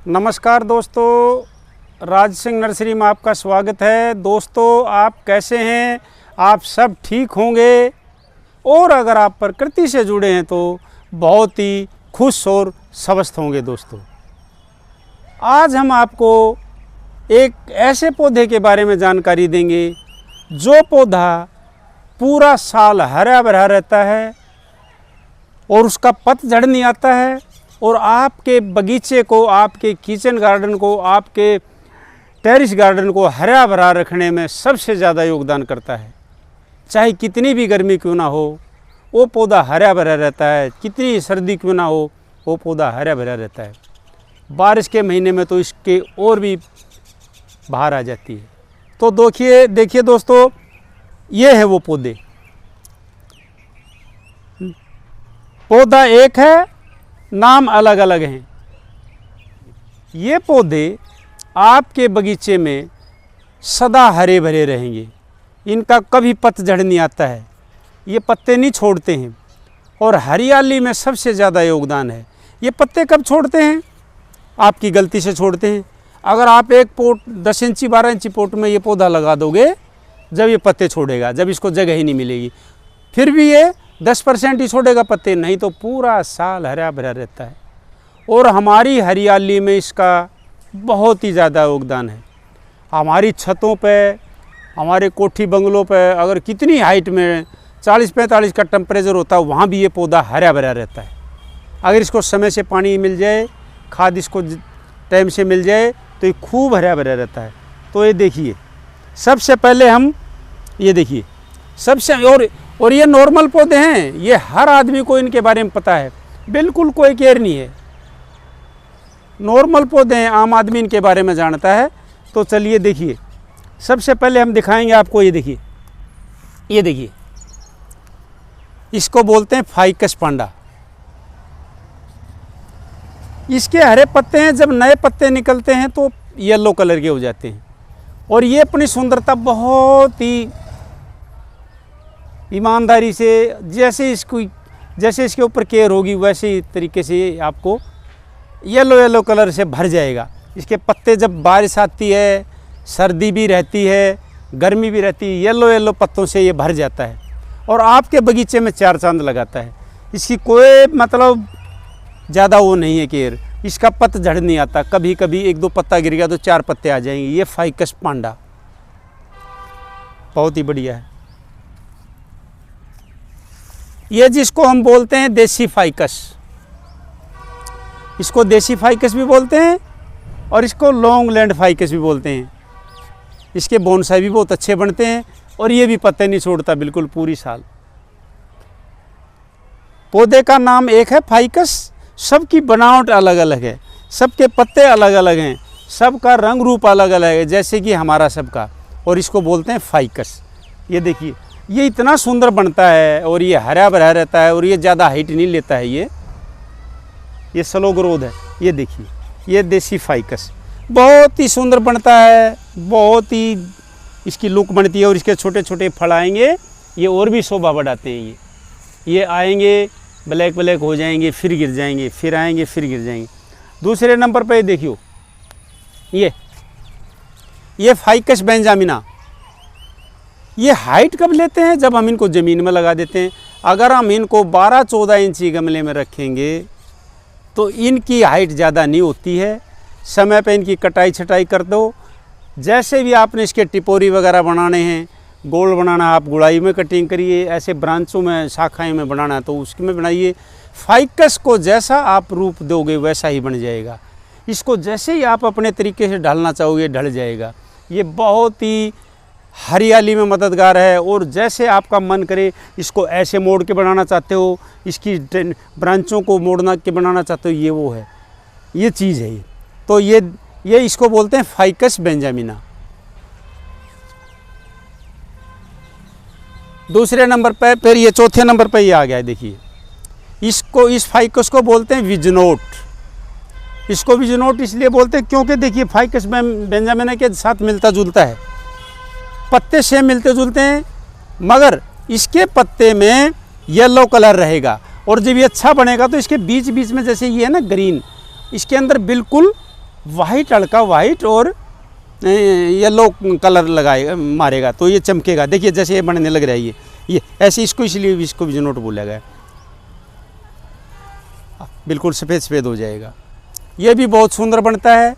नमस्कार दोस्तों, राज सिंह नर्सरी में आपका स्वागत है। दोस्तों, आप कैसे हैं? आप सब ठीक होंगे और अगर आप प्रकृति से जुड़े हैं तो बहुत ही खुश और स्वस्थ होंगे। दोस्तों, आज हम आपको एक ऐसे पौधे के बारे में जानकारी देंगे जो पौधा पूरा साल हरा भरा रहता है और उसका पतझड़ नहीं आता है और आपके बगीचे को, आपके किचन गार्डन को, आपके टेरिस गार्डन को हरा भरा रखने में सबसे ज़्यादा योगदान करता है। चाहे कितनी भी गर्मी क्यों ना हो, वो पौधा हरा भरा रहता है। कितनी सर्दी क्यों ना हो, वो पौधा हरा भरा रहता है। बारिश के महीने में तो इसके और भी बाहर आ जाती है। तो देखिए दोस्तों, ये है वो पौधे। पौधा एक है, नाम अलग अलग हैं। ये पौधे आपके बगीचे में सदा हरे भरे रहेंगे। इनका कभी पतझड़ नहीं आता है, ये पत्ते नहीं छोड़ते हैं और हरियाली में सबसे ज़्यादा योगदान है। ये पत्ते कब छोड़ते हैं? आपकी गलती से छोड़ते हैं। अगर आप एक पोट 10 इंची 12 इंची पोट में ये पौधा लगा दोगे, जब ये पत्ते छोड़ेगा, जब इसको जगह ही नहीं मिलेगी। फिर भी ये 10% ही छोड़ेगा पत्ते, नहीं तो पूरा साल हरा भरा रहता है। और हमारी हरियाली में इसका बहुत ही ज़्यादा योगदान है। हमारी छतों पे, हमारे कोठी बंगलों पे अगर कितनी हाइट में 40-45 का टेम्परेचर होता है, वहाँ भी ये पौधा हरा भरा रहता है। अगर इसको समय से पानी मिल जाए, खाद इसको टाइम से मिल जाए, तो ये खूब हरा भरा रहता है। तो ये देखिए, सबसे पहले हम ये देखिए, और ये नॉर्मल पौधे हैं। ये हर आदमी को इनके बारे में पता है, बिल्कुल कोई केयर नहीं है। नॉर्मल पौधे हैं, आम आदमी इनके बारे में जानता है। तो चलिए देखिए, सबसे पहले हम दिखाएंगे आपको। ये देखिए, इसको बोलते हैं फाइकस पांडा। इसके हरे पत्ते हैं, जब नए पत्ते निकलते हैं तो येलो कलर के हो जाते हैं। और ये अपनी सुंदरता बहुत ही ईमानदारी से, जैसे इसके ऊपर केयर होगी वैसे ही तरीके से आपको येलो कलर से भर जाएगा। इसके पत्ते जब बारिश आती है, सर्दी भी रहती है, गर्मी भी रहती है, येलो पत्तों से ये भर जाता है और आपके बगीचे में चार चांद लगाता है। इसकी कोई मतलब ज़्यादा वो नहीं है केयर। इसका पतझड़ नहीं आता, कभी कभी 1-2 पत्ता गिर गया तो 4 पत्ते आ जाएंगे। ये फाइकस पांडा बहुत ही बढ़िया है। ये जिसको हम बोलते हैं देसी फाइकस, इसको देसी फाइकस भी बोलते हैं और इसको लॉन्ग लैंड फाइकस भी बोलते हैं। इसके बोनसाई भी बहुत अच्छे बनते हैं और ये भी पत्ते नहीं छोड़ता बिल्कुल पूरी साल। पौधे का नाम एक है फाइकस, सबकी बनावट अलग अलग है, सबके पत्ते अलग अलग हैं, सबका रंग रूप अलग अलग है, जैसे कि हमारा सबका। और इसको बोलते हैं फाइकस। ये देखिए, ये इतना सुंदर बनता है और ये हरा भरा रहता है और ये ज़्यादा हाइट नहीं लेता है। ये स्लो ग्रोथ है। ये देखिए, ये देसी फाइकस बहुत ही सुंदर बनता है, बहुत ही इसकी लुक बनती है। और इसके छोटे छोटे फल आएंगे, ये और भी शोभा बढ़ाते हैं। ये आएंगे, ब्लैक हो जाएंगे, फिर गिर जाएंगे, फिर आएंगे, फिर गिर जाएंगे। दूसरे नंबर पे देखियो, ये फाइकस बेंजामिना। ये हाइट कब लेते हैं? जब हम इनको ज़मीन में लगा देते हैं। अगर हम इनको 12-14 इंची गमले में रखेंगे तो इनकी हाइट ज़्यादा नहीं होती है। समय पे इनकी कटाई छटाई कर दो। जैसे भी आपने इसके टिपोरी वगैरह बनाने हैं, गोल बनाना, आप गुड़ाई में कटिंग करिए। ऐसे ब्रांचों में, शाखाएं में बनाना है तो उसमें बनाइए। फाइकस को जैसा आप रूप दोगे वैसा ही बन जाएगा। इसको जैसे ही आप अपने तरीके से ढालना चाहोगे ढल जाएगा। ये बहुत ही हरियाली में मददगार है। और जैसे आपका मन करे, इसको ऐसे मोड़ के बनाना चाहते हो, इसकी ब्रांचों को मोड़ना के बनाना चाहते हो, ये वो है, ये चीज़ है। तो ये इसको बोलते हैं फाइकस बेंजामिना। दूसरे नंबर पे, फिर ये चौथे नंबर पे ये आ गया है। देखिए, इस फाइकस को बोलते हैं विजनोट। इसको विजनोट इसलिए बोलते हैं क्योंकि देखिए, फाइकस बेंजामिना के साथ मिलता जुलता है। पत्ते सेम मिलते जुलते हैं, मगर इसके पत्ते में येलो कलर रहेगा और जब ये अच्छा बनेगा तो इसके बीच बीच में, जैसे ये है ना ग्रीन, इसके अंदर बिल्कुल वाइट हल्का वाइट और येलो कलर लगाएगा मारेगा तो ये चमकेगा। देखिए जैसे ये बनने लग रहा है ये ऐसे, इसको इसलिए इसको विजनोट बोला गया, बिल्कुल सफ़ेद सफ़ेद हो जाएगा। ये भी बहुत सुंदर बनता है।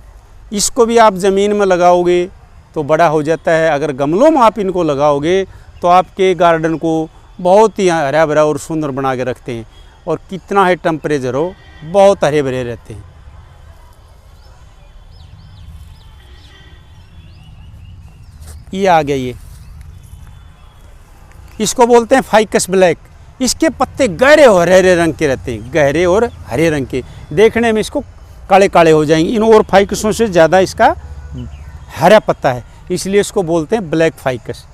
इसको भी आप ज़मीन में लगाओगे तो बड़ा हो जाता है। अगर गमलों में आप इनको लगाओगे तो आपके गार्डन को बहुत ही हरा भरा और सुंदर बना के रखते हैं। और कितना है टेम्परेचर हो, बहुत हरे भरे रहते हैं। ये आ गया, ये इसको बोलते हैं फाइकस ब्लैक। इसके पत्ते गहरे और हरे रंग के रहते हैं, गहरे और हरे रंग के। देखने में इसको काले काले हो जाएंगे। इन और फाइकसों से ज़्यादा इसका हरा पत्ता है, इसलिए इसको बोलते हैं ब्लैक फाइकस।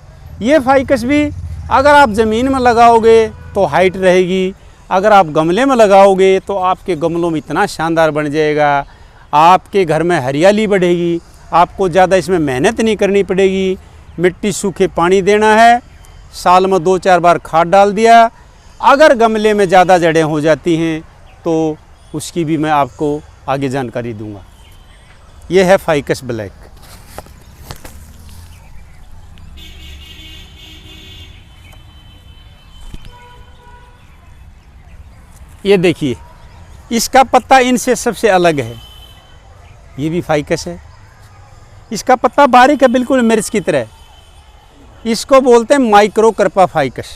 ये फाइकस भी अगर आप ज़मीन में लगाओगे तो हाइट रहेगी, अगर आप गमले में लगाओगे तो आपके गमलों में इतना शानदार बन जाएगा, आपके घर में हरियाली बढ़ेगी। आपको ज़्यादा इसमें मेहनत नहीं करनी पड़ेगी। मिट्टी सूखे पानी देना है, साल में 2-4 बार खाद डाल दिया। अगर गमले में ज़्यादा जड़ें हो जाती हैं तो उसकी भी मैं आपको आगे जानकारी दूंगा। ये है फाइकस ब्लैक। ये देखिए, इसका पत्ता इनसे सबसे अलग है। ये भी फाइकस है। इसका पत्ता बारीक है, बिल्कुल मिर्च की तरह। इसको बोलते हैं माइक्रोकर्पा फाइकस।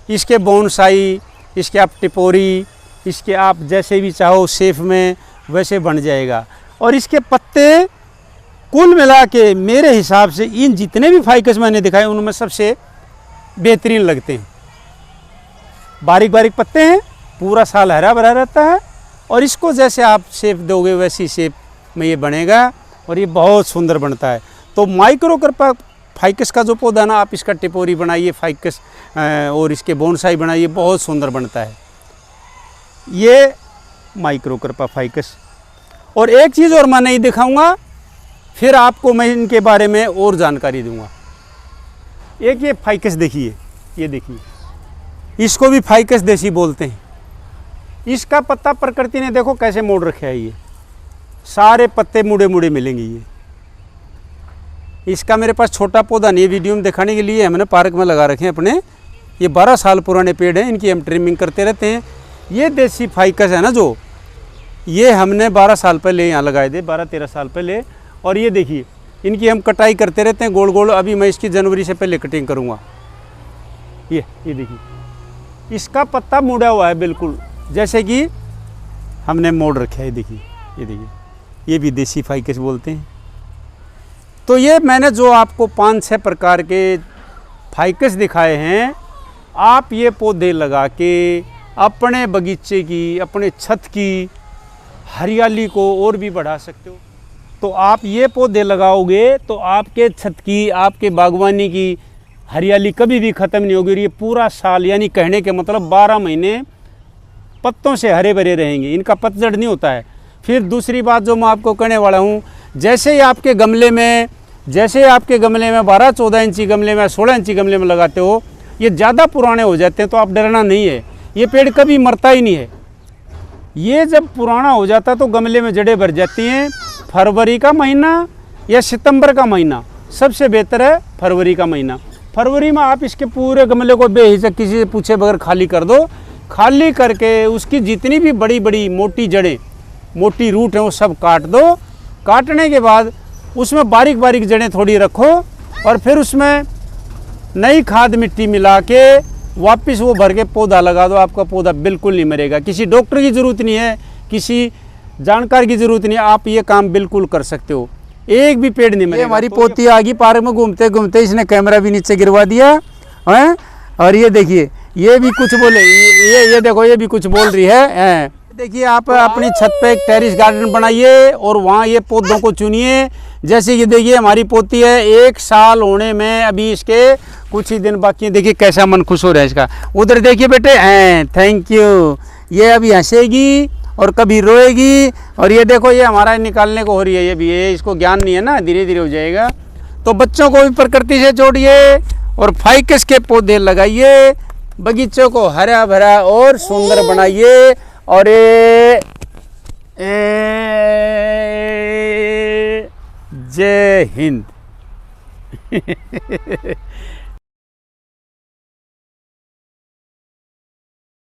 इसके बोनसाई, इसके आप टिपोरी, इसके आप जैसे भी चाहो शेफ में वैसे बन जाएगा। और इसके पत्ते कुल मिला के मेरे हिसाब से इन जितने भी फाइकस मैंने दिखाए उनमें सबसे बेहतरीन लगते हैं। बारीक बारीक पत्ते हैं, पूरा साल हरा भरा रहता है। और इसको जैसे आप शेप दोगे वैसी शेप में ये बनेगा और ये बहुत सुंदर बनता है। तो माइक्रोकर्पा फाइकस का जो पौधा ना, आप इसका टिपोरी बनाइए फाइकस और इसके बोनसाई बनाइए, बहुत सुंदर बनता है। ये माइक्रोकर्पा फाइकस। और एक चीज़ और मैं नहीं दिखाऊंगा, फिर आपको मैं इनके बारे में और जानकारी दूंगा। एक ये फाइकस देखिए, ये देखिए, इसको भी फाइकस देसी बोलते हैं। इसका पत्ता प्रकृति ने देखो कैसे मोड़ रखे है। ये सारे पत्ते मुड़े मुड़े मिलेंगे। ये इसका मेरे पास छोटा पौधा नहीं है, वीडियो में दिखाने के लिए हमने पार्क में लगा रखे हैं अपने। ये 12 साल पुराने पेड़ हैं, इनकी हम ट्रिमिंग करते रहते हैं। ये देसी फाइकस है ना, जो ये हमने 12 साल पहले यहाँ लगाए थे, 12-13 साल पहले। और ये देखिए, इनकी हम कटाई करते रहते हैं गोल गोल। अभी मैं इसकी जनवरी से पहले कटिंग करूँगा। ये देखिए, इसका पत्ता मुड़ा हुआ है बिल्कुल जैसे कि हमने मोड़ रखा है। देखिए, ये देखिए, ये भी देसी फाइकस बोलते हैं। तो ये मैंने जो आपको 5-6 प्रकार के फाइकस दिखाए हैं, आप ये पौधे लगा के अपने बगीचे की, अपने छत की हरियाली को और भी बढ़ा सकते हो। तो आप ये पौधे लगाओगे तो आपके छत की, आपके बागवानी की हरियाली कभी भी ख़त्म नहीं होगी। और ये पूरा साल, यानी कहने के मतलब 12 महीने पत्तों से हरे भरे रहेंगे। इनका पतझड़ नहीं होता है। फिर दूसरी बात जो मैं आपको कहने वाला हूँ, जैसे ही आपके गमले में 12-14 इंची गमले में, 16 इंची गमले में लगाते हो, ये ज़्यादा पुराने हो जाते हैं तो आप डरना नहीं है। ये पेड़ कभी मरता ही नहीं है। ये जब पुराना हो जाता है तो गमले में जड़ें भर जाती हैं। फरवरी का महीना या सितंबर का महीना सबसे बेहतर है। फरवरी का महीना, फरवरी में आप इसके पूरे गमले को बेहिचक किसी से पूछे बगैर खाली कर दो। खाली करके उसकी जितनी भी बड़ी बड़ी मोटी जड़ें, मोटी रूट हैं, वो सब काट दो। काटने के बाद उसमें बारीक बारीक जड़ें थोड़ी रखो और फिर उसमें नई खाद मिट्टी मिला के वापस वो भर के पौधा लगा दो। आपका पौधा बिल्कुल नहीं मरेगा। किसी डॉक्टर की ज़रूरत नहीं है, किसी जानकार की ज़रूरत नहीं है, आप ये काम बिल्कुल कर सकते हो। एक भी पेड़ नहीं मरेगा। हमारी पोती आ गई पार्क में घूमते घूमते, इसने कैमरा भी नीचे गिरवा दिया है। और ये देखिए, ये भी कुछ बोले, ये देखो, ये भी कुछ बोल रही है। देखिए, आप अपनी छत पे एक टेरिस गार्डन बनाइए और वहाँ ये पौधों को चुनिए। जैसे ये देखिए, हमारी पोती है 1 साल होने में अभी इसके कुछ ही दिन बाकी हैं। देखिए कैसा मन खुश हो रहा है इसका। उधर देखिए बेटे, थैंक यू। ये अभी हंसेगी और कभी रोएगी। और ये देखो, ये हमारा निकालने को हो रही है। ये भी, ये इसको ज्ञान नहीं है ना, धीरे धीरे हो जाएगा। तो बच्चों को भी प्रकृति से जोड़िए और फाइकस के पौधे लगाइए, बगीचों को हरा भरा और सुंदर बनाइए। और जय हिंद।